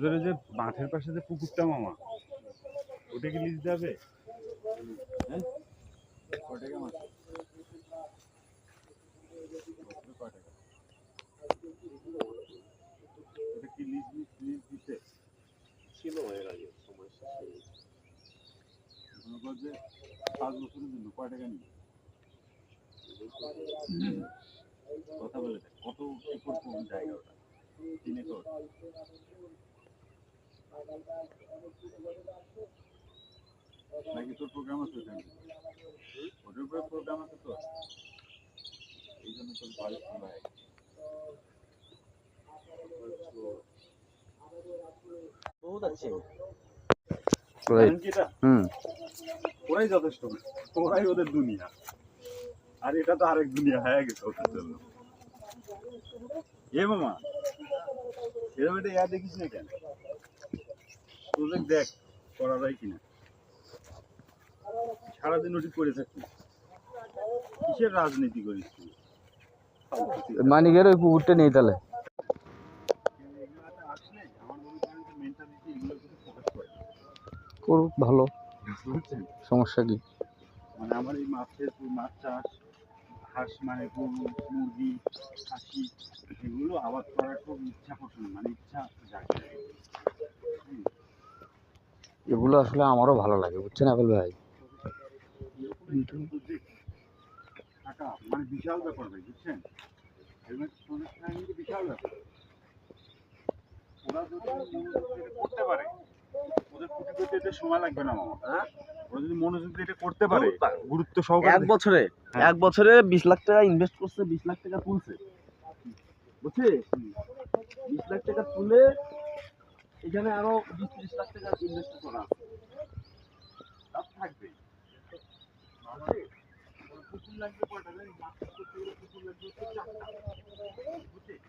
তোদের যে মাঠের পাশে যে পুকুরটা মামা, ওটা কি লিজ যাবে? হ্যাঁ, ওটা কি লিজ দিতে ছিল এর আগে সমস্যা মনে কর যে 5 বছরের জন্য কয় টাকা নিবে? কথা বলে দেখ কত একর জায়গা ওটা? 3 একর। নাকি তোর প্রোগ্রাম আছে ওখানে? ওটার উপরে প্রোগ্রাম আছে তো, এই জন্য তোর বাড়ি খোলা বহুত আছে। ওরাই যথেষ্ট, ওরাই ওদের দুনিয়া, আর এটা তো আরেক দুনিয়া হয়ে গেছে ওদের জন্য। এ মামা এরকম একটা ইয়া দেখিস না কেন? প্রজেক্ট দেখ করা যায় কিনা। সারাদিন ওটি করে থাকি, কিসের রাজনীতি করিস তুই? মানিকের ওই পুকুরটা নেই তাহলে করুক, ভালো, সমস্যা কি? মানে আমার এই মাছের মাছ চাষ, হাঁস মানে গরু, মুরগি, খাসি, এগুলো আবাদ করার খুব ইচ্ছা পছন্দ, মানে ইচ্ছা জাগে। এগুলো আসলে আমারও ভালো লাগে, বুঝছেন আবেল ভাই। টাকা মানে বিশাল ব্যাপার ভাই, বুঝছেন? বিশাল ব্যাপার। ওরা যদি করতে পারে, ওদের কোটি কোটি এতে সময় লাগবে না মামা। ওরা যদি মনোযোগ দিয়ে এটা করতে পারে, গুরুত্ব সহকারে, এক বছরে 20 লাখ টাকা ইনভেস্ট করছে, 20 লাখ টাকা তুলছে, বুঝছে? 20 লাখ টাকা তুলে এখানে আরো 20-30 লাখ টাকা ইনভেস্ট করা থাকবে। পুকুর লাগবে কয়টা? মাছ করতে গেলে পুকুর লাগবে 4টা, বুঝছিস?